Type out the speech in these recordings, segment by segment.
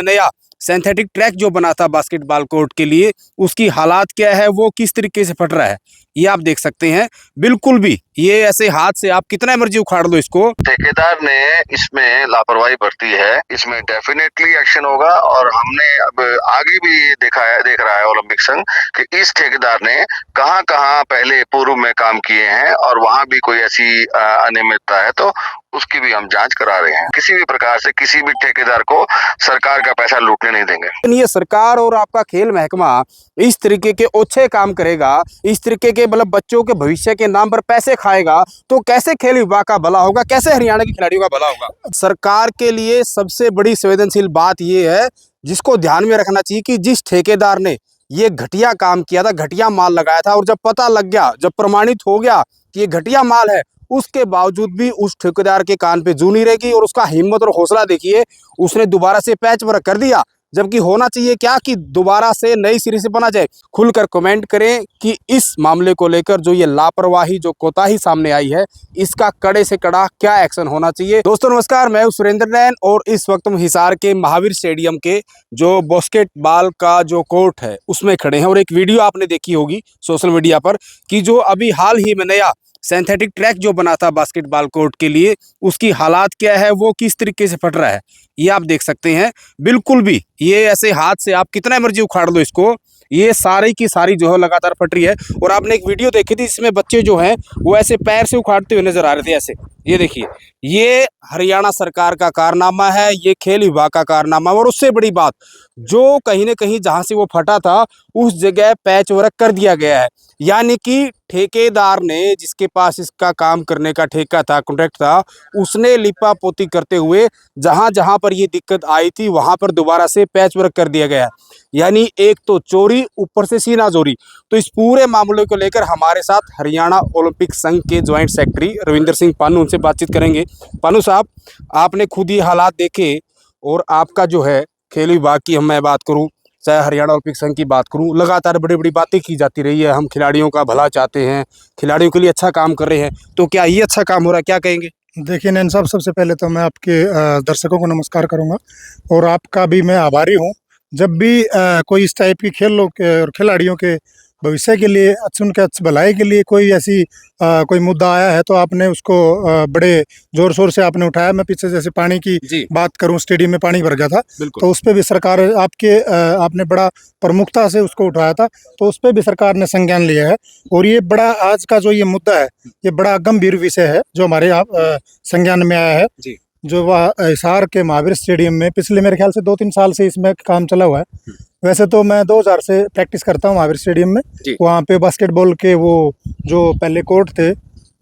नया synthetic track जो बना था बास्केटबॉल कोर्ट के लिए, उसकी हालात क्या है, वो किस तरीके से फट रहा है, ये आप देख सकते हैं। बिल्कुल भी ये ऐसे हाथ से आप कितना मर्जी उखाड़ लो इसको, ठेकेदार ने इसमें लापरवाही बरती है, इसमें डेफिनेटली एक्शन होगा। और हमने अब आगे भी देख रहा है ओलंपिक संघ कि इस ठेकेदार ने कहां कहां पहले पूर्व में काम किए हैं और वहां भी कोई ऐसी अनियमितता है तो उसकी भी हम जांच करा रहे हैं। किसी भी प्रकार से किसी भी ठेकेदार को सरकार का पैसा लूटने नहीं देंगे। लेकिन ये सरकार और आपका खेल महकमा इस तरीके के ओछे काम करेगा, इस तरीके के मतलब बच्चों के भविष्य के नाम पर पैसे खाएगा, तो कैसे खेल विभाग का भला होगा, कैसे हरियाणा के खिलाड़ियों का भला होगा। सरकार के लिए सबसे बड़ी संवेदनशील बात ये है, जिसको ध्यान में रखना चाहिए कि जिस ठेकेदार ने ये घटिया काम किया था, घटिया माल लगाया था, और जब पता लग गया, जब प्रमाणित हो गया कि ये घटिया माल है, उसके बावजूद भी उस ठेकेदार के कान पे जू नहीं रहेगी। और उसका हिम्मत और हौसला देखिए, उसने दोबारा से पैच वर्क कर दिया, जबकि होना चाहिए क्या कि दोबारा से नई सिरे से बना जाए। खुलकर कमेंट करें कि इस मामले को लेकर जो ये लापरवाही, जो कोताही सामने आई है, इसका कड़े से कड़ा क्या एक्शन होना चाहिए। दोस्तों नमस्कार, मैं सुरेंद्र नैन और इस वक्त हम हिसार के महावीर स्टेडियम के जो बास्केटबॉल का जो कोर्ट है उसमें खड़े हैं। और एक वीडियो आपने देखी होगी सोशल मीडिया पर कि जो अभी हाल ही में नया सिंथेटिक ट्रैक जो बना था बास्केटबॉल कोर्ट के लिए, उसकी हालात क्या है, वो किस तरीके से फट रहा है, ये आप देख सकते हैं। बिल्कुल भी ये ऐसे हाथ से आप कितना मर्जी उखाड़ लो इसको, ये सारी की सारी जो है लगातार फट रही है। और आपने एक वीडियो देखी थी, इसमें बच्चे जो हैं वो ऐसे पैर से उखाड़ते हुए नजर आ रहे थे ऐसे। ये देखिए, ये हरियाणा सरकार का कारनामा है, ये खेल विभाग का कारनामा। और उससे बड़ी बात, जो कहीं ना कहीं जहां से वो फटा था उस जगह पैच वर्क कर दिया गया है, यानी कि ठेकेदार ने, जिसके पास इसका काम करने का ठेका था, कॉन्ट्रैक्ट था, उसने लिपा पोती करते हुए जहां जहां पर ये दिक्कत आई थी वहां पर दोबारा से पैच वर्क कर दिया गया। यानी एक तो चोरी, ऊपर से सीना चोरी। तो इस पूरे मामले को लेकर हमारे साथ हरियाणा ओलंपिक संघ के ज्वाइंट सेक्रेटरी रविंदर सिंह पानू, उनसे बातचीत करेंगे। पानू साहब, आपने खुद ही हालात देखे, और आपका जो है खेल विभाग की मैं बात करूं, चाहे हरियाणा ओलंपिक संघ की बात करूं, लगातार बड़ी बड़ी बातें की जाती रही है, हम खिलाड़ियों का भला चाहते हैं, खिलाड़ियों के लिए अच्छा काम कर रहे हैं, तो क्या ये अच्छा काम हो रहा है, क्या कहेंगे? देखिए नैन साहब, सबसे पहले तो मैं आपके दर्शकों को नमस्कार करूंगा और आपका भी मैं आभारी हूं। जब भी कोई इस टाइप की खेलों के और खिलाड़ियों के भविष्य के लिए, उनके भलाई के लिए कोई ऐसी कोई मुद्दा आया है तो आपने उसको बड़े जोर शोर से आपने उठाया। मैं पीछे जैसे पानी की बात करूं, स्टेडियम में पानी भर गया था, तो उस पर भी सरकार आपने बड़ा प्रमुखता से उसको उठाया था, तो उस पर भी सरकार ने संज्ञान लिया है। और ये बड़ा आज का जो ये मुद्दा है, ये बड़ा गंभीर विषय है जो हमारे संज्ञान में आया है। जो वह हिसार के महावीर स्टेडियम में पिछले मेरे ख्याल से 2-3 साल से इसमें काम चला हुआ है। वैसे तो मैं 2000 से प्रैक्टिस करता हूँ महावीर स्टेडियम में। वहाँ पे बास्केटबॉल के वो जो पहले कोर्ट थे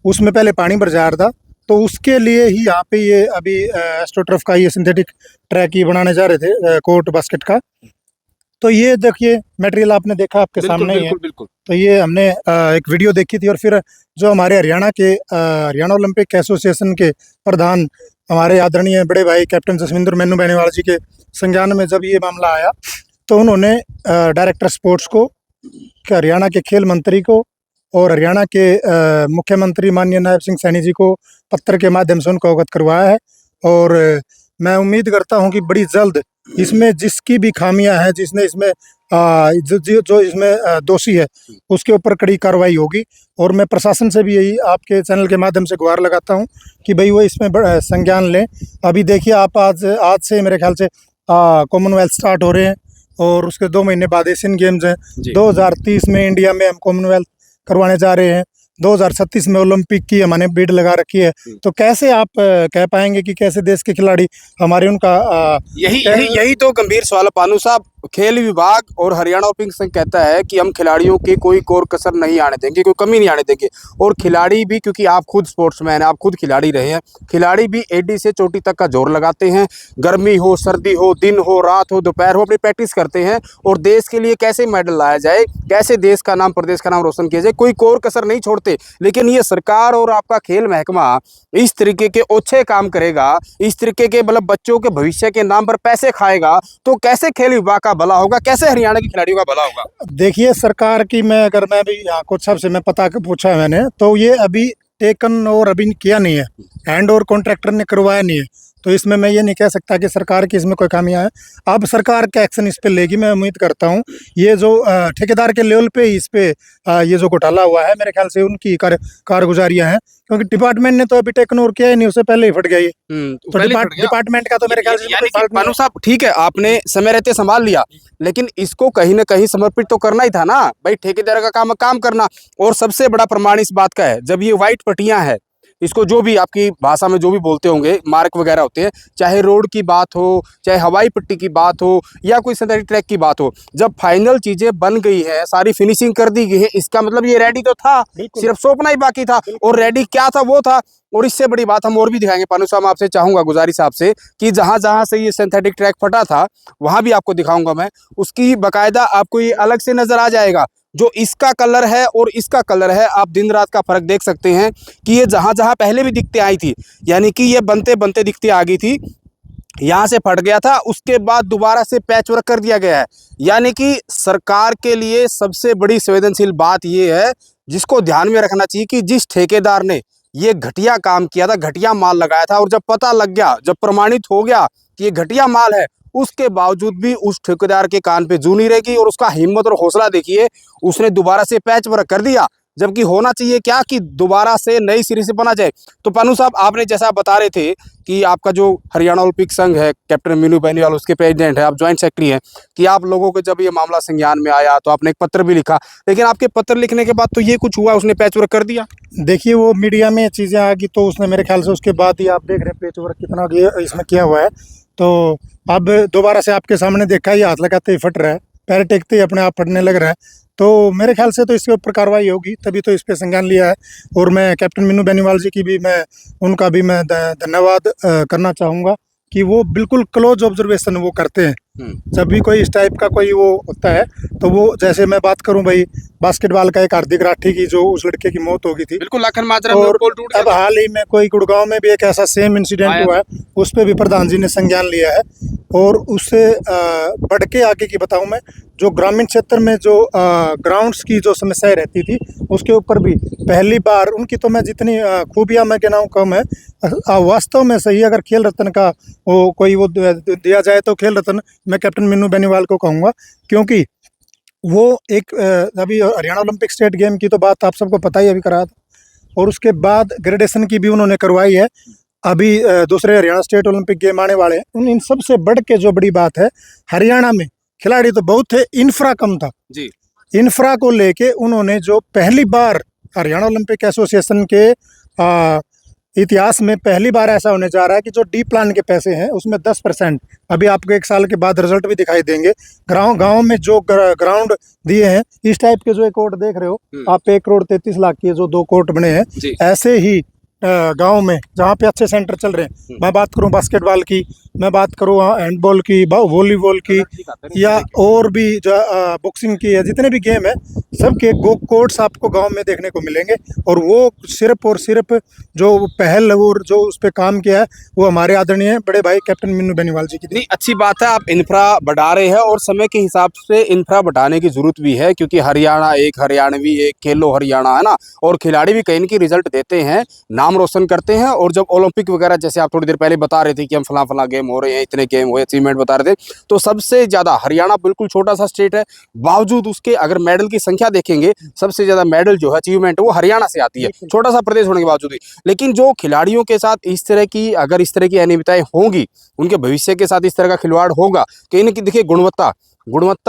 उसमें पहले पानी भर जा रहा था, तो उसके लिए ही यहाँ पे ये अभी एस्ट्रोटर्फ का ये सिंथेटिक ट्रैक ही बनाने जा रहे थे, कोर्ट बास्केट का। तो ये देखिए मटेरियल आपने देखा, आपके सामने ही है। तो ये हमने एक वीडियो देखी थी, और फिर जो हमारे हरियाणा ओलंपिक एसोसिएशन के प्रधान, हमारे आदरणीय बड़े भाई कैप्टन जसविंदर मैनू बेनीवाल जी के संज्ञान में जब ये मामला आया, तो उन्होंने डायरेक्टर स्पोर्ट्स को, हरियाणा के खेल मंत्री को और हरियाणा के मुख्यमंत्री माननीय नायब सिंह सैनी जी को पत्र के माध्यम से उनको अवगत करवाया है। और मैं उम्मीद करता हूं कि बड़ी जल्द इसमें जिसकी भी खामियां हैं, जिसने इसमें जो इसमें दोषी है, उसके ऊपर कड़ी कार्रवाई होगी। और मैं प्रशासन से भी यही आपके चैनल के माध्यम से गुहार लगाता हूं कि भाई वो इसमें संज्ञान लें। अभी देखिए आप, आज से मेरे ख्याल से कॉमनवेल्थ स्टार्ट हो रहे हैं, और उसके 2 महीने बाद एशियन गेम्स हैं। 2030 में इंडिया में हम कॉमनवेल्थ करवाने जा रहे हैं, 2036 में ओलंपिक की हमने बिड लगा रखी है। तो कैसे आप कह पाएंगे कि कैसे देश के खिलाड़ी हमारे उनका यही तो गंभीर सवाल है पानू साहब। खेल विभाग और हरियाणा ओलंपिक संघ कहता है कि हम खिलाड़ियों की कोई कोर कसर नहीं आने देंगे, कोई कमी नहीं आने देंगे। और खिलाड़ी भी, क्योंकि आप खुद स्पोर्ट्समैन हैं, आप खुद खिलाड़ी रहे हैं, खिलाड़ी भी एडी से चोटी तक का जोर लगाते हैं। गर्मी हो, सर्दी हो, दिन हो, रात हो, दोपहर हो, अपनी प्रैक्टिस करते हैं। और देश के लिए कैसे मेडल लाया जाए, कैसे देश का नाम, प्रदेश का नाम रोशन किया जाए, कोई कोर कसर नहीं छोड़ते। लेकिन ये सरकार और आपका खेल महकमा इस तरीके के ओछे काम करेगा, इस तरीके के मतलब बच्चों के भविष्य के नाम पर पैसे खाएगा, तो कैसे खेल विभाग का भला होगा, कैसे हरियाणा के खिलाड़ियों का भला होगा? देखिए सरकार की, मैं भी यहाँ कुछ साहब से मैं पता पूछा है मैंने, तो ये अभी टेकन और अभी किया नहीं है, हैंड और कॉन्ट्रैक्टर ने करवाया नहीं है। तो इसमें मैं ये नहीं कह सकता कि सरकार की इसमें कोई खामियां है। अब सरकार का एक्शन इस पे लेगी, मैं उम्मीद करता हूँ। ये जो ठेकेदार के लेवल पे इस पे ये जो घोटाला हुआ है, मेरे ख्याल से उनकी कारगुजारियां हैं, क्योंकि डिपार्टमेंट ने तो अभी टेकन ओवर किया ही नहीं, उससे पहले ही फट गया ये। तो डिपार्टमेंट का तो मेरे ख्याल से यानी कि पानू साहब ठीक है, आपने समय रहते संभाल लिया, लेकिन इसको कहीं ना कहीं समर्पित तो करना ही था ना भाई। ठेकेदार का काम करना। और सबसे बड़ा प्रमाण इस बात का है, जब ये व्हाइट पट्टियां हैं, इसको जो भी आपकी भाषा में जो भी बोलते होंगे, मार्क वगैरह होते हैं, चाहे रोड की बात हो, चाहे हवाई पट्टी की बात हो, या कोई सिंथेटिक ट्रैक की बात हो, जब फाइनल चीजें बन गई है, सारी फिनिशिंग कर दी गई है, इसका मतलब ये रेडी तो था, सिर्फ सौंपना ही बाकी था। और रेडी क्या था वो था। और इससे बड़ी बात हम और भी दिखाएंगे पानू साहब, आपसे चाहूंगा, गुजारिश आपसे, कि जहां जहां से ये सिंथेटिक ट्रैक फटा था वहां भी आपको दिखाऊंगा मैं, उसकी बकायदा आपको ये अलग से नजर आ जाएगा। जो इसका कलर है और इसका कलर है, आप दिन रात का फर्क देख सकते हैं कि ये जहां जहां पहले भी दिखते आई थी, यानी कि ये बनते बनते दिखते आ गई थी, यहाँ से फट गया था, उसके बाद दोबारा से पैच वर्क कर दिया गया है। यानी कि सरकार के लिए सबसे बड़ी संवेदनशील बात ये है, जिसको ध्यान में रखना चाहिए, कि जिस ठेकेदार ने ये घटिया काम किया था, घटिया माल लगाया था, और जब पता लग गया, जब प्रमाणित हो गया कि ये घटिया माल है, उसके बावजूद भी उस ठेकेदार के कान पे जू नहीं रहेगी। और उसका हिम्मत और हौसला देखिए, उसने दोबारा से पैच वर्क कर दिया, जबकि होना चाहिए क्या कि दोबारा से नई सिरे से बना जाए। तो पानू साहब, आपने जैसा बता रहे थे कि आपका जो हरियाणा ओलंपिक संघ है, कैप्टन मीनू बेनीवाल उसके प्रेसिडेंट है, आप ज्वाइंट सेक्रेटरी हैं, कि आप लोगों को जब ये मामला संज्ञान में आया तो आपने एक पत्र भी लिखा, लेकिन आपके पत्र लिखने के बाद तो ये कुछ हुआ, उसने पैच वर्क कर दिया। देखिए, वो मीडिया में चीज़ें आ गई तो उसने मेरे ख्याल से उसके बाद ही आप देख रहे हैं पैच वर्क कितना इसमें किया हुआ है। तो अब दोबारा से आपके सामने देखा, ये हाथ लगाते ही फट रहा है, पैर टेकते ही अपने आप फटने लग रहा है। तो मेरे ख्याल से तो इसके ऊपर कार्रवाई होगी, तभी तो इस पे संज्ञान लिया है। और मैं कैप्टन मीनू बेनीवाल जी की भी उनका भी मैं धन्यवाद करना चाहूँगा कि वो बिल्कुल क्लोज ऑब्जर्वेशन वो करते हैं। जब भी कोई इस टाइप का कोई वो होता है, तो वो, जैसे मैं बात करूं भाई बास्केटबॉल का, एक हार्दिक राठी की जो उस लड़के की मौत हो गई थी, बिल्कुल लाखन माजरा में और पोल टूट गया अब हाल ही में कोई गुड़गांव में भी एक ऐसा सेम इंसिडेंट हुआ है, उस पर भी प्रधान जी ने संज्ञान लिया है। और उससे बढ़ के आगे की बताऊं मैं, जो ग्रामीण क्षेत्र में जो ग्राउंड्स की जो समस्याएं रहती थी, उसके ऊपर भी पहली बार उनकी, तो मैं जितनी खूबियां मैं कहना हूँ कम है, वास्तव में सही। अगर खेल रत्न का वो कोई वो दिया जाए तो खेल रत्न मैं कैप्टन मीनू बेनीवाल को कहूँगा, क्योंकि वो एक अभी हरियाणा ओलंपिक स्टेट गेम की तो बात आप सबको पता ही अभी करा था, और उसके बाद ग्रेडेशन की भी उन्होंने करवाई है। अभी दूसरे हरियाणा स्टेट ओलंपिक गेम आने वाले हैं। इन सब से बढ़ के जो बड़ी बात है, हरियाणा में खिलाड़ी तो बहुत थे, इंफ्रा कम था जी। इंफ्रा को लेके उन्होंने जो पहली बार हरियाणा ओलंपिक एसोसिएशन के इतिहास में पहली बार ऐसा होने जा रहा है कि जो डी प्लान के पैसे हैं उसमें 10%, अभी आपको 1 साल के बाद रिजल्ट भी दिखाई देंगे। गांव में जो ग्राउंड दिए हैं, इस टाइप के जो एक कोर्ट देख रहे हो आप, 1,33,00,000 के जो 2 कोर्ट बने हैं, ऐसे ही गांव में जहाँ पे अच्छे सेंटर चल रहे हैं, मैं बात करूँ बास्केटबॉल की, मैं बात करूँ हैंडबॉल की, वॉलीबॉल की, या और भी जो बॉक्सिंग की है, जितने भी गेम है सबके कोर्ट्स आपको गांव में देखने को मिलेंगे। और वो सिर्फ और सिर्फ जो पहल और जो उस पर काम किया है, वो हमारे आदरणीय बड़े भाई कैप्टन मीनू बेनीवाल जी की। नहीं, अच्छी बात है, आप इंफ्रा बढ़ा रहे हैं, और समय के हिसाब से इंफ्रा बढ़ाने की जरूरत भी है, क्योंकि हरियाणा एक, हरियाणवी एक, खेलो हरियाणा है ना, और खिलाड़ी भी कहीं की रिजल्ट देते हैं, नाम रोशन करते हैं। और जब ओलंपिक वगैरह, जैसे आप थोड़ी देर पहले बता रहे थे कि हम फला गेम हो रहे हैं, इतने गेम हुए, अचीवमेंट बता रहे थे, तो सबसे ज्यादा हरियाणा बिल्कुल छोटा सा स्टेट है, बावजूद उसके अगर मेडल की संख्या देखेंगे, सबसे ज्यादा मेडल जो है, अचीवमेंट, वो हरियाणा से आती है, छोटा सा प्रदेश होने के बावजूद भी। लेकिन जो खिलाड़ियों के साथ इस तरह की, अगर इस तरह की अनियमितताएं होंगी, उनके भविष्य के साथ इस तरह का खिलवाड़ होगा, कहीं ना कहीं देखिए, गुणवत्ता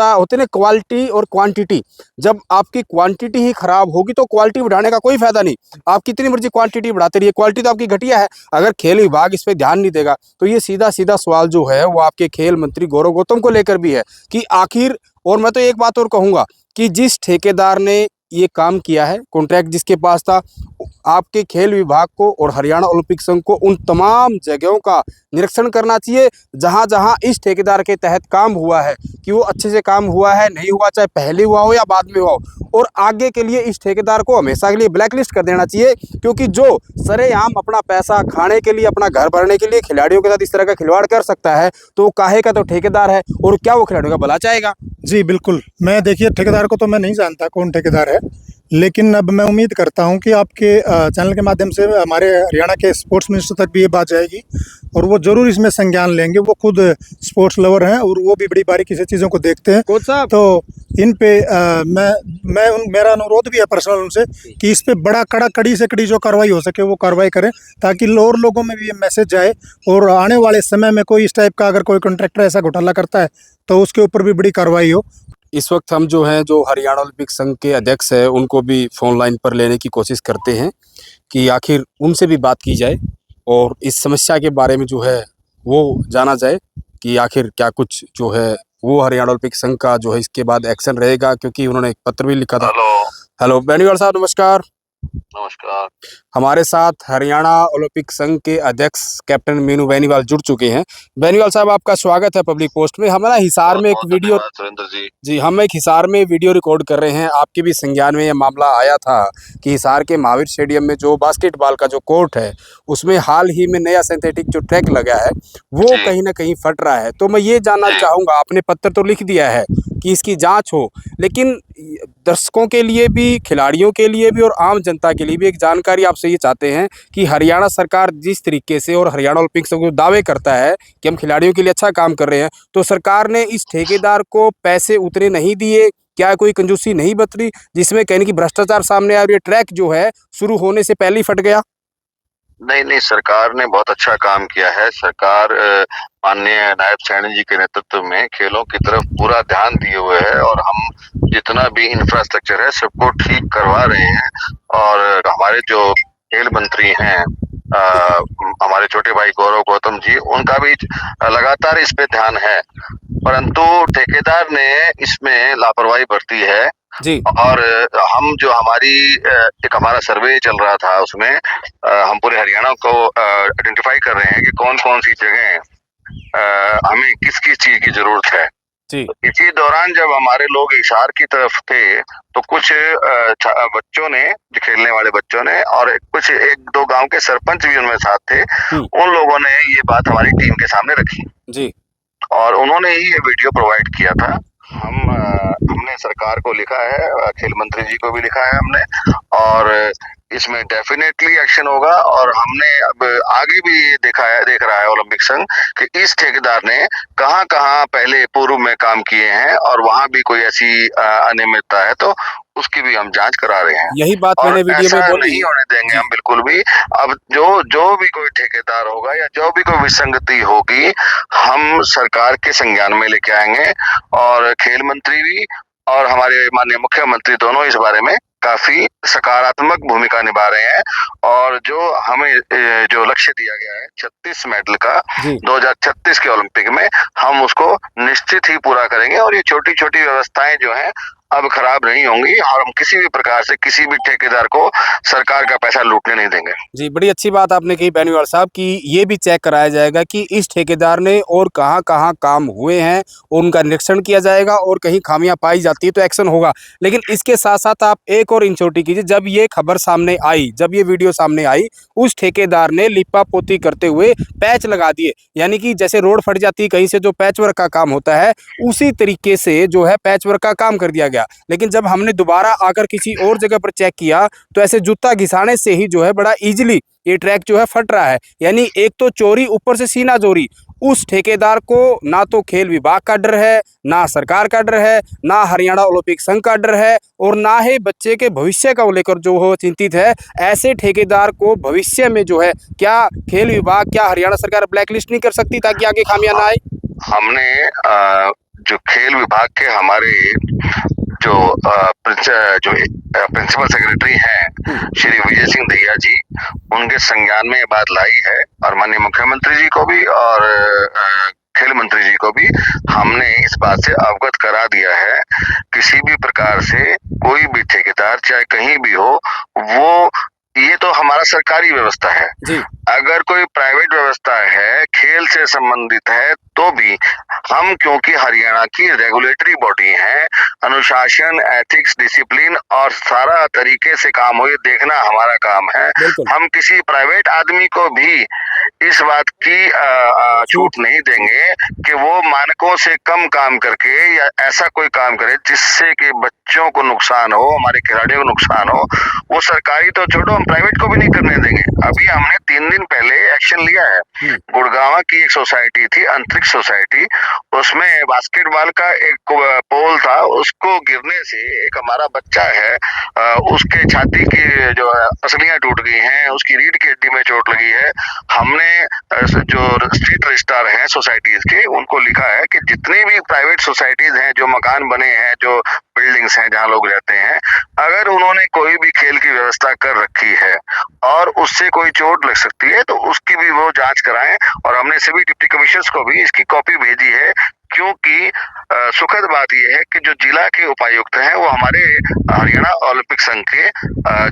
होते ना, क्वालिटी और क्वांटिटी। जब आपकी क्वांटिटी ही खराब होगी तो क्वालिटी बढ़ाने का कोई फायदा नहीं। आप कितनी मर्जी क्वांटिटी बढ़ाते रहिए, क्वालिटी तो आपकी घटिया है। अगर खेल विभाग इस पे ध्यान नहीं देगा, तो ये सीधा सीधा सवाल जो है वो आपके खेल मंत्री गौरव गौतम को लेकर भी है कि आखिर, और मैं तो एक बात और कहूंगा कि जिस ठेकेदार ने ये काम किया है, कॉन्ट्रैक्ट जिसके पास था, आपके खेल विभाग को और हरियाणा ओलंपिक संघ को उन तमाम जगहों का निरीक्षण करना चाहिए जहां जहां इस ठेकेदार के तहत काम हुआ है, कि वो अच्छे से काम हुआ है, नहीं हुआ, चाहे पहले हुआ हो या बाद में हुआ हो। और आगे के लिए इस ठेकेदार को हमेशा के लिए ब्लैकलिस्ट कर देना चाहिए, क्योंकि जो सरेआम अपना पैसा खाने के लिए, अपना घर भरने के लिए खिलाड़ियों के साथ इस तरह का खिलवाड़ कर सकता है, तो वो काहे का तो ठेकेदार है, और क्या वो खिलाड़ियों का भला चाहेगा? जी बिल्कुल। मैं देखिए, ठेकेदार को तो मैं नहीं जानता कौन ठेकेदार है, लेकिन अब मैं उम्मीद करता हूं कि आपके चैनल के माध्यम से हमारे हरियाणा के स्पोर्ट्स मिनिस्टर तक भी ये बात जाएगी और वो ज़रूर इसमें संज्ञान लेंगे। वो खुद स्पोर्ट्स लवर हैं और वो भी बड़ी बारीकी से चीज़ों को देखते हैं। कोच साहब, तो इन पे मेरा अनुरोध भी है पर्सनल उनसे कि इस पे बड़ा कड़ी से कड़ी जो कार्रवाई हो सके वो कार्रवाई करें, ताकि और लोगों में भी ये मैसेज जाए और आने वाले समय में कोई इस टाइप का अगर कोई कॉन्ट्रैक्टर ऐसा घोटाला करता है तो उसके ऊपर भी बड़ी कार्रवाई हो। इस वक्त हम जो हैं, जो हरियाणा ओलंपिक संघ के अध्यक्ष हैं, उनको भी फोन लाइन पर लेने की कोशिश करते हैं कि आखिर उनसे भी बात की जाए और इस समस्या के बारे में जो है वो जाना जाए कि आखिर क्या कुछ जो है वो हरियाणा ओलंपिक संघ का जो है इसके बाद एक्शन रहेगा, क्योंकि उन्होंने एक पत्र भी लिखा था। हेलो बेनीवाल साहब, नमस्कार। नमस्कार। हमारे साथ हरियाणा ओलंपिक संघ के अध्यक्ष कैप्टन मीनू बेनीवाल जुड़ चुके हैं। बेनीवाल साहब, आपका स्वागत है पब्लिक पोस्ट में। हमारा हिसार में एक वीडियो, सुरेंद्र जी, हम एक हिसार में वीडियो रिकॉर्ड कर रहे हैं। आपके भी संज्ञान में यह मामला आया था कि हिसार के महावीर स्टेडियम में जो बास्केटबॉल का जो कोर्ट है उसमें हाल ही में नया सिंथेटिक जो ट्रैक लगा है वो कहीं ना कहीं फट रहा है। तो मैं ये जानना चाहूँगा, आपने पत्र तो लिख दिया है कि इसकी जांच हो, लेकिन दर्शकों के लिए भी, खिलाड़ियों के लिए भी और आम जनता के लिए भी एक जानकारी आपसे ये चाहते हैं कि हरियाणा सरकार जिस तरीके से और हरियाणा ओलंपिक संघ जो दावे करता है कि हम खिलाड़ियों के लिए अच्छा काम कर रहे हैं, तो सरकार ने इस ठेकेदार को पैसे उतने नहीं दिए? क्या कोई कंजूसी नहीं बरती जिसमें कहने की भ्रष्टाचार सामने आया और ये ट्रैक जो है शुरू होने से पहले ही फट गया? नहीं, सरकार ने बहुत अच्छा काम किया है। सरकार माननीय नायब सैनी जी के नेतृत्व में खेलों की तरफ पूरा ध्यान दिए हुए है और हम जितना भी इंफ्रास्ट्रक्चर है सबको ठीक करवा रहे हैं। और हमारे जो खेल मंत्री हैं, हमारे छोटे भाई गौरव गौतम जी, उनका भी लगातार इस पे ध्यान है, परंतु ठेकेदार ने इसमें लापरवाही बरती है जी। और हम जो एक हमारा सर्वे चल रहा था उसमें हम पूरे हरियाणा को आइडेंटिफाई कर रहे हैं कि कौन कौन सी जगह हमें किस किस चीज की जरूरत है। जी। तो इसी दौरान जब हमारे लोग हिसार की तरफ थे तो कुछ बच्चों ने, जो खेलने वाले बच्चों ने, और कुछ एक दो गांव के सरपंच भी उनमें साथ थे, उन लोगों ने ये बात हमारी टीम के सामने रखी जी। और उन्होंने ही ये वीडियो प्रोवाइड किया था। हमने सरकार को लिखा है, खेल मंत्री जी को भी लिखा है हमने, और इसमें डेफिनेटली एक्शन होगा। और हमने अब आगे भी देख रहा है ओलंपिक संघ कि इस ठेकेदार ने कहां पहले पूर्व में काम किए हैं और वहां भी कोई ऐसी अनियमितता है तो उसकी भी हम जांच करा रहे हैं। यही बात मैंने वीडियो में बोली, नहीं होने देंगे हम बिल्कुल भी। अब जो भी कोई ठेकेदार होगा या जो भी कोई विसंगति होगी, हम सरकार के संज्ञान में लेके आएंगे और खेल मंत्री भी और हमारे माननीय मुख्यमंत्री दोनों इस बारे में काफी सकारात्मक भूमिका निभा रहे हैं। और जो हमें जो लक्ष्य दिया गया है 36 मेडल का 2036 के ओलंपिक में, हम उसको निश्चित ही पूरा करेंगे और ये छोटी छोटी व्यवस्थाएं जो हैं अब खराब नहीं होंगी और हम किसी भी प्रकार से किसी भी ठेकेदार को सरकार का पैसा लूटने नहीं देंगे। जी, बड़ी अच्छी बात आपने कही बेनीवाल साहब कि ये भी चेक कराया जाएगा कि इस ठेकेदार ने और कहां काम हुए हैं, उनका निरीक्षण किया जाएगा और कहीं खामियां पाई जाती है तो एक्शन होगा। लेकिन इसके साथ साथ आप एक और इंचोटी कीजिए, जब ये खबर सामने आई, जब ये वीडियो सामने आई, उस ठेकेदार ने लिपा पोती करते हुए पैच लगा दिए, यानी कि जैसे रोड फट जाती है कहीं से जो पैच वर्क का काम होता है उसी तरीके से जो है पैच वर्क का काम कर दिया गया। लेकिन जब हमने दोबारा आकर किसी और जगह पर चेक किया तो ऐसे जूता घिसाने से ही जो है बड़ा इजीली ये ट्रैक जो है फट रहा है। यानी एक तो चोरी, ऊपर से सीना चोरी। उस ठेकेदार को ना तो खेल विभाग का डर है, ना सरकार का डर है, ना हरियाणा ओलंपिक संघ का डर है और ना ही बच्चे के भविष्य को लेकर जो हो चिंतित है। ऐसे ठेकेदार को भविष्य में जो है क्या खेल विभाग, क्या हरियाणा सरकार ब्लैकलिस्ट नहीं कर सकती ताकि आगे खामियां ना आए? हमने जो खेल विभाग के हमारे जो प्रिंसिपल सेक्रेटरी हैं श्री विजय सिंह दहिया जी, उनके संज्ञान में ये बात लाई है और माननीय मुख्यमंत्री जी को भी और खेल मंत्री जी को भी हमने इस बात से अवगत करा दिया है। किसी भी प्रकार से कोई भी ठेकेदार चाहे कहीं भी हो, वो ये तो हमारा सरकारी व्यवस्था है जी। अगर कोई प्राइवेट व्यवस्था है, खेल से संबंधित है, तो भी हम, क्योंकि हरियाणा की रेगुलेटरी बॉडी है, अनुशासन, एथिक्स, डिसिप्लिन और सारा तरीके से काम हो ये देखना हमारा काम है। हम किसी प्राइवेट आदमी को भी इस बात की छूट नहीं देंगे कि वो मानकों से कम काम करके या ऐसा कोई काम करे जिससे कि बच्चों को नुकसान हो, हमारे खिलाड़ियों को नुकसान हो। वो सरकारी तो छोड़ो, हम प्राइवेट को भी नहीं करने देंगे। अभी हमने 3 दिन पहले एक्शन लिया है। गुड़गांव की एक सोसाइटी थी, अंतरिक्ष सोसाइटी, उसमें बास्केटबॉल का एक पोल था, उसको गिरने से एक हमारा बच्चा है, उसके छाती की जो पसलियां टूट गई हैं, उसकी रीढ़ की हड्डी में चोट लगी है। हमने जो स्टेट रजिस्ट्रार हैं सोसाइटीज के, उनको लिखा है कि जितनी भी प्राइवेट सोसाइटीज हैं, जो मकान बने हैं, जो बिल्डिंग्स हैं जहाँ लोग रहते हैं, अगर उन्होंने कोई भी खेल की व्यवस्था कर रखी है और उससे कोई चोट लग सकती है तो उसकी भी वो जांच कराएं। और हमने सभी डिप्टी कमिश्नर्स को भी इसकी कॉपी भेजी है, क्योंकि सुखद बात यह है कि जो जिला के उपायुक्त हैं वो हमारे हरियाणा ओलंपिक संघ के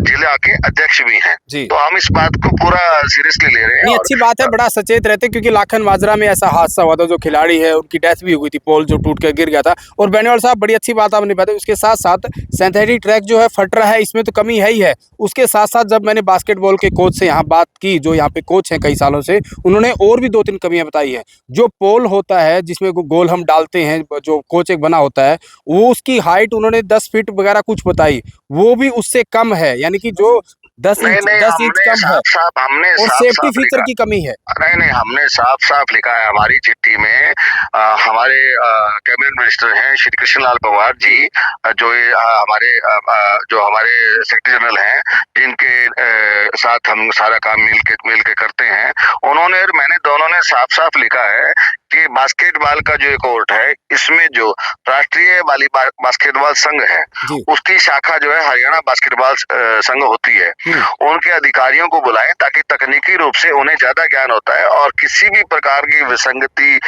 जिला के अध्यक्ष भी हैं। जी। तो हम इस बात को पूरा सीरियसली ले रहे हैं। नहीं, और अच्छी बात है, बड़ा सचेत रहते, क्योंकि लाखन माजरा में ऐसा हादसा हुआ था, जो खिलाड़ी है उनकी डेथ भी हुई थी, पोल जो टूट कर गिर गया था। और बेनीवाल साहब, बड़ी अच्छी बात आपने बताई। उसके साथ साथ सिंथेटिक ट्रैक जो है फट रहा है, इसमें तो कमी है ही है। उसके साथ साथ जब मैंने बास्केटबॉल के कोच से यहाँ बात की, जो यहाँ पे कोच हैं कई सालों से, उन्होंने और भी 2-3 कमियां बताई है। जो पोल होता है जिसमें गोल हम डालते हैं, जो कोच एक बना होता है, वो उसकी हाइट उन्होंने 10 फीट वगैरह कुछ बताई, वो भी उससे कम है, यानी कि जो 10 इंच कम है, हमने और सेफ्टी फीचर की कमी है। नहीं, हमने साफ लिखा है हमारी चिट्ठी में। हमारे कैबिनेट मिनिस्टर हैं श्री कृष्ण लाल पंवार जी, जो हमारे सेक्रेटरी जनरल हैं, जिनके साथ हम सारा काम मिल के करते हैं, उन्होंने और मैंने दोनों ने साफ लिखा है कि बास्केटबॉल का जो कोर्ट है, इसमें जो राष्ट्रीय बास्केटबॉल संघ है, उसकी शाखा जो है हरियाणा बास्केटबॉल संघ होती है, उनके अधिकारियों को बुलाएं, ताकि तकनीकी रूप से उन्हें ज्यादा ज्ञान होता है और किसी भी प्रकार की विसंगति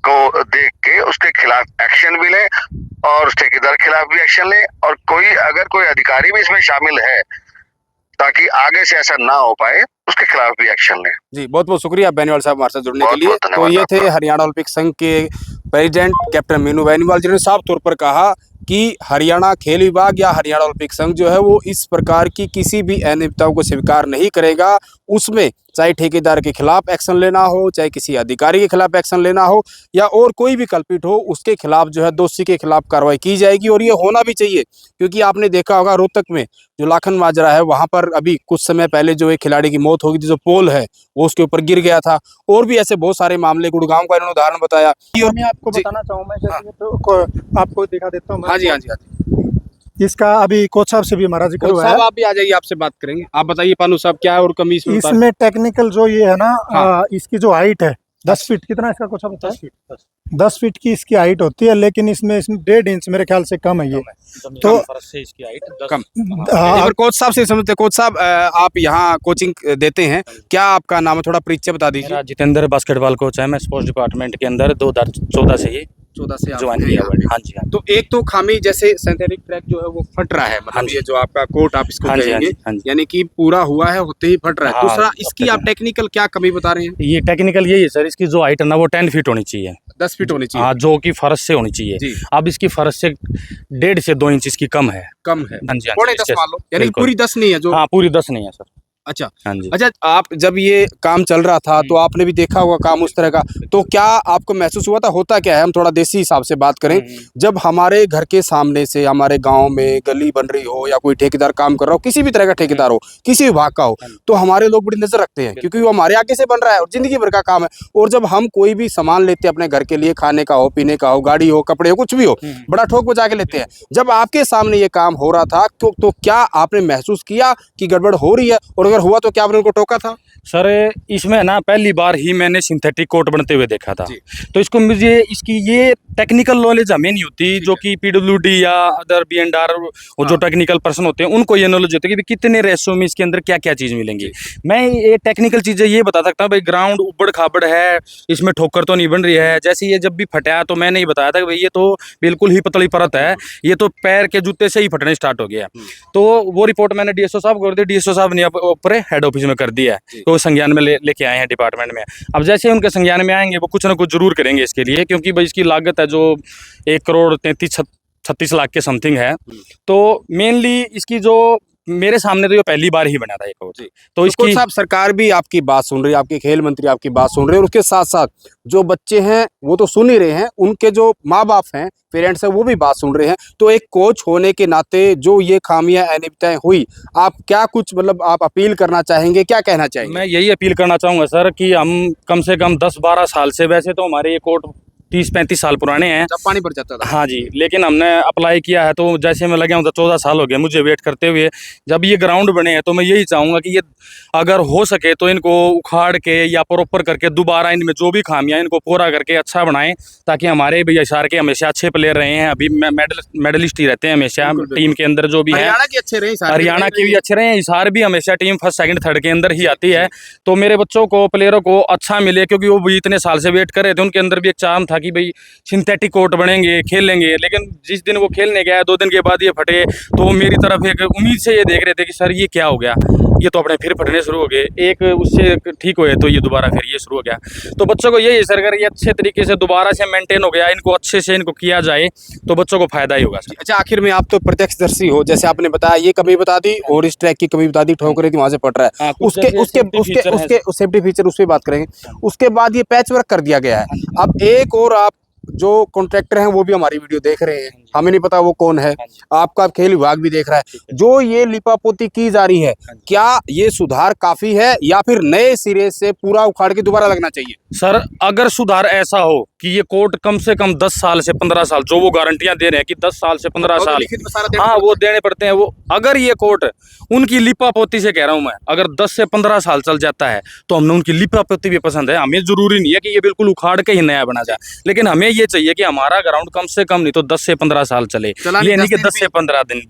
को देख के उसके खिलाफ एक्शन भी ले और ठेकेदार के खिलाफ भी एक्शन ले, और अगर कोई अधिकारी भी इसमें शामिल है, ताकि आगे से ऐसा ना हो पाए, उसके खिलाफ भी एक्शन ले। जी, बहुत बहुत शुक्रिया बेनीवाल साहब हमारे साथ जुड़ने के लिए। तो ये थे हरियाणा ओलंपिक संघ के प्रेसिडेंट कैप्टन मीनू बेनीवाल, जिन्होंने साफ तौर पर कहा कि हरियाणा खेल विभाग या हरियाणा ओलंपिक संघ जो है वो इस प्रकार की किसी भी अनियमितताओं को स्वीकार नहीं करेगा। उसमें चाहे ठेकेदार के खिलाफ एक्शन लेना हो, चाहे किसी अधिकारी के खिलाफ एक्शन लेना हो, या और कोई भी कल्पित हो, उसके खिलाफ जो है दोषी के खिलाफ कार्रवाई की जाएगी। और ये होना भी चाहिए, क्योंकि आपने देखा होगा रोहतक में जो लाखन माजरा है, वहाँ पर अभी कुछ समय पहले जो एक खिलाड़ी की मौत हो गई थी, जो पोल है वो उसके ऊपर गिर गया था। और भी ऐसे बहुत सारे मामले, गुड़गांव का इन्होंने उदाहरण बताया। और मैं आपको बताना चाहूँगा, जैसे तो आपको दिखा देता हूँ। हाँ जी। इसका अभी कोच साहब से भी हमारा जिक्र हुआ है। आप भी आ जाइए, आपसे बात करेंगे। आप बताइए पानू साहब, क्या है और कमी इसमें टेक्निकल जो ये है ना, इसकी जो हाइट है 10 फीट, कितना इसका कुछ बताया? 10 फीट की इसकी हाइट होती है, लेकिन इसमें 1.5 इंच मेरे ख्याल से कम है ये। तो इसकी हाइट कम। कोच साहब से समझते। कोच साहब, आप यहाँ कोचिंग देते हैं, क्या आपका नाम है, थोड़ा परिचय बता दीजिए। जितेंद्र बास्केटबॉल कोच है, मैं स्पोर्ट्स डिपार्टमेंट के अंदर 2014 से ही 14 से ज्वाइन किया हुआ है। हाँ जी। तो एक तो खामी, जैसे सिंथेटिक ट्रैक जो है वो फट रहा है, मतलब ये जो आपका कोर्ट आप इसको कहेंगे, यानी कि पूरा हुआ है, होते ही फट रहा है। दूसरा, इसकी आप टेक्निकल क्या कमी बता रहे हैं? ये टेक्निकल यही है सर, इसकी जो हाइट है ना वो 10 फीट होनी चाहिए, 10 फीट होनी चाहिए। हाँ, जो कि फर्श से होनी चाहिए। अब इसकी फर्श से 1.5 से 2 इंच इसकी कम है। कम है। हाँ जी। पौने 10 मान लो, यानी पूरी 10 नहीं है जो। हाँ, पूरी 10 नहीं है सर। अच्छा। हाँ जी। अच्छा, आप जब ये काम चल रहा था तो आपने भी देखा होगा काम उस तरह का, तो क्या आपको महसूस हुआ था? होता क्या है, हम थोड़ा देसी हिसाब से बात करें, जब हमारे घर के सामने से हमारे गांव में गली बन रही हो, या कोई ठेकेदार काम कर रहा हो, किसी भी तरह का ठेकेदार हो, किसी विभाग का हो, तो हमारे लोग बड़ी नजर रखते हैं, क्योंकि वो हमारे आगे से बन रहा है और जिंदगी भर का काम है। और जब हम कोई भी सामान लेते हैं अपने घर के लिए, खाने का हो, पीने का हो, गाड़ी हो, कपड़े हो, कुछ भी हो, बड़ा ठोक बजा के लेते हैं। जब आपके सामने ये काम हो रहा था तो क्या आपने महसूस किया कि गड़बड़ हो रही है? और अगर हुआ तो क्या आपने उनको टोका था? सर, इसमें ना पहली बार ही मैंने सिंथेटिक कोर्ट बनते हुए देखा था, तो इसको मुझे इसकी ये टेक्निकल नॉलेज हमें नहीं होती, जो कि PWD या अदर B&R वो जो टेक्निकल पर्सन होते हैं उनको ये नॉलेज होती है कि कितने रेशो में इसके अंदर क्या क्या चीज़ मिलेंगी। मैं ये टेक्निकल चीज़ें ये बता सकता हूँ, भाई ग्राउंड उबड़ खाबड़ है, इसमें ठोकर तो नहीं बन रही है। जैसे ये जब भी फटा तो मैंने ही बताया था कि भाई ये तो बिल्कुल ही पतली परत है, ये तो पैर के जूते से ही फटने स्टार्ट हो गया। तो वो रिपोर्ट मैंने DSO साहब को कर दी, DSO साहब ने ऊपर हेड ऑफिस में कर दिया है, तो संज्ञान में लेके आए हैं डिपार्टमेंट में। अब जैसे उनके संज्ञान में आएंगे वो कुछ ना कुछ जरूर करेंगे इसके लिए, क्योंकि भाई इसकी लागत है जो 1 करोड़ 33-36 लाख के समथिंग है। तो मेनली इसकी जो मेरे सामने तो ये पहली बार ही बना था ये कोच। तो तो इसकी कोच साहब, सरकार भी आपकी बात सुन रही है, आपके खेल मंत्री आपकी बात सुन रहे हैं, और उसके साथ साथ जो बच्चे हैं वो तो सुन ही रहे हैं, उनके जो माँ बाप हैं, पेरेंट्स हैं, वो भी बात सुन रहे हैं। तो एक कोच होने के नाते जो ये खामियां अनियमितताएं हुई, आप क्या कुछ मतलब आप अपील करना चाहेंगे, क्या कहना चाहेंगे? मैं यही अपील करना चाहूँगा सर कि हम कम से कम 10-12 साल से, वैसे तो हमारे ये कोर्ट 30-35 साल पुराने हैं। जब पानी भर जाता था। हाँ जी, लेकिन हमने अप्लाई किया है तो जैसे मैं लगे हूँ तो 14 साल हो गए मुझे वेट करते हुए। जब ये ग्राउंड बने हैं तो मैं यही चाहूँगा कि ये अगर हो सके तो इनको उखाड़ के या प्रॉपर करके दोबारा इनमें जो भी खामियां इनको पूरा करके अच्छा बनाएं, ताकि हमारे भी हिसार के हमेशा अच्छे प्लेयर रहे हैं, अभी मेडलिस्ट ही रहते हैं हमेशा टीम के अंदर जो भी है। हरियाणा के अच्छे रहे, सारे हरियाणा के भी अच्छे रहे हैं, हिसार भी हमेशा टीम फर्स्ट सेकंड थर्ड के अंदर ही आती है। तो मेरे बच्चों को, प्लेयरों को अच्छा मिले, क्योंकि वो भी इतने साल से वेट कर रहे थे, उनके अंदर भी एक चार्म था कि भाई सिंथेटिक कोर्ट बनेंगे, खेलेंगे। लेकिन जिस दिन वो खेलने गया 2 दिन के बाद ये फटे, तो वो मेरी तरफ एक उम्मीद से ये देख रहे थे कि सर ये क्या हो गया, ये तो अपने फिर फटने शुरू हो गए, एक उससे ठीक हुए तो ये दोबारा फिर ये शुरू हो गया। तो बच्चों को यही सर, अगर ये अच्छे तरीके से दोबारा से मेंटेन हो गया, इनको अच्छे से इनको किया जाए तो बच्चों को फायदा ही होगा सर। अच्छा, आखिर में आप तो प्रत्यक्षदर्शी हो, जैसे आपने बताया ये कमी बता दी और इस ट्रैक की कमी बता दी, ठोक रही थी वहां से फट रहा है, हाँ, कुछ उसके जैसे उसके safety उसके feature उसके उस सेफ्टी फीचर उस पर बात करेंगे। उसके बाद ये पैच वर्क कर दिया गया है। अब एक और आप जो कॉन्ट्रैक्टर हैं वो भी हमारी वीडियो देख रहे हैं, हमें नहीं पता वो कौन है, आपका खेल विभाग भी देख रहा है, जो ये लिपापोती की जा रही है, क्या ये सुधार काफी है या फिर नए सिरे से पूरा उखाड़ के दोबारा लगना चाहिए? सर अगर सुधार ऐसा हो कि ये कोर्ट कम से कम 10 साल से 15 साल, जो वो गारंटियां दे रहे हैं कि 10 साल से 15 वो तो साल, लिखित में सारा देना हाँ वो देने पड़ते हैं वो। अगर ये कोर्ट उनकी लिपापोती से कह रहा हूं मैं, अगर 10 से 15 साल चल जाता है तो हमने उनकी लिपापोती भी पसंद है। हमें जरूरी नहीं है कि ये बिल्कुल उखाड़ के ही नया बना जाए, लेकिन हमें ये चाहिए कि हमारा ग्राउंड कम से कम नहीं तो 10 से 15 साल चले। चला ये नहीं, नहीं कि 10 10 से 15 दिन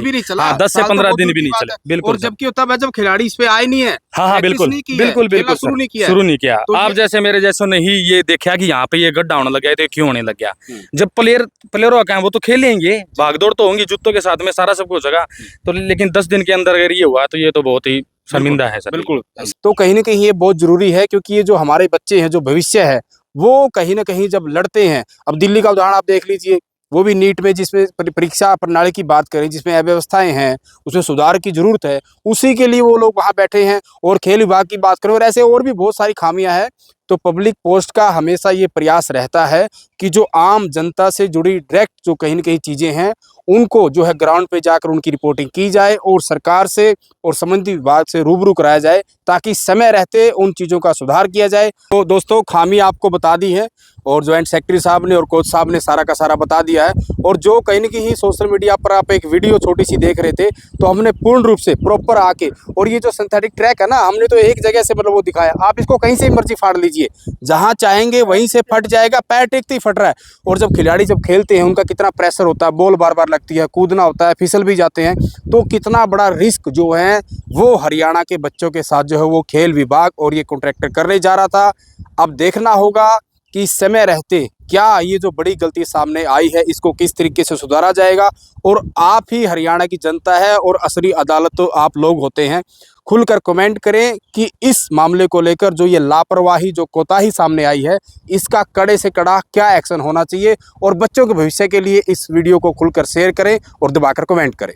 भी नहीं चला, हाँ 10 से साल तो 15 बहुत दिन दूर भी की नहीं बात चले, है। बिल्कुल और जबकि तब है जब खिलाड़ी इस पे आए नहीं है, हाँ हाँ practice बिल्कुल नहीं की है, बिल्कुल खेलना बिल्कुल शुरू नहीं किया है। शुरू नहीं किया। तो आप ये- जैसे मेरे जैसों ने ही ये देखा कि यहाँ पे ये गड्ढा होने लग गया, तो क्यों होने लग गया। जब प्लेयरों का वो तो खेलेंगे, भागदौड़ तो होंगी जूतों के साथ में, सारा सब कुछ होगा। तो लेकिन 10 दिन के अंदर अगर ये हुआ तो ये तो बहुत ही शर्मिंदा है सर। बिल्कुल। तो कहीं ना कहीं ये बहुत जरूरी है, क्योंकि ये जो हमारे बच्चे हैं, जो भविष्य है, वो कहीं ना कहीं जब लड़ते हैं, अब दिल्ली का उदाहरण आप देख लीजिए, वो भी नीट में जिसमें परीक्षा प्रणाली की बात करें, जिसमें अव्यवस्थाएं हैं, उसमें सुधार की जरूरत है, उसी के लिए वो लोग वहाँ बैठे हैं। और खेल विभाग की बात करें, और ऐसे और भी बहुत सारी खामियां हैं। तो पब्लिक पोस्ट का हमेशा ये प्रयास रहता है कि जो आम जनता से जुड़ी डायरेक्ट जो कहीं ना कहीं चीज़ें हैं, उनको जो है ग्राउंड पे जाकर उनकी रिपोर्टिंग की जाए और सरकार से और संबंधित विभाग से रूबरू कराया जाए, ताकि समय रहते उन चीज़ों का सुधार किया जाए। तो दोस्तों, खामी आपको बता दी है और ज्वाइंट सेक्रेटरी साहब ने और कोच साहब ने सारा का सारा बता दिया है। और जो कहीं ना कहीं सोशल मीडिया पर आप एक वीडियो छोटी सी देख रहे थे, तो हमने पूर्ण रूप से प्रॉपर आके, और ये जो सिंथेटिक ट्रैक है ना, हमने तो एक जगह से मतलब वो दिखाया, आप इसको कहीं से मर्जी फाड़ लीजिए, जहाँ चाहेंगे वहीं से फट जाएगा, पैर टेकते ही फट रहा है। और जब खिलाड़ी जब खेलते हैं, उनका कितना प्रेशर होता है, बॉल बार बार लगती है, कूदना होता है, फिसल भी जाते हैं, तो कितना बड़ा रिस्क जो है वो हरियाणा के बच्चों के साथ जो है वो खेल विभाग और ये कॉन्ट्रैक्टर करने जा रहा था। अब देखना होगा कि समय रहते क्या ये जो बड़ी गलती सामने आई है, इसको किस तरीके से सुधारा जाएगा। और आप ही हरियाणा की जनता है और असली अदालत तो आप लोग होते हैं। खुलकर कमेंट करें कि इस मामले को लेकर जो ये लापरवाही, जो कोताही सामने आई है, इसका कड़े से कड़ा क्या एक्शन होना चाहिए। और बच्चों के भविष्य के लिए इस वीडियो को खुलकर शेयर करें और दबाकर कमेंट करें।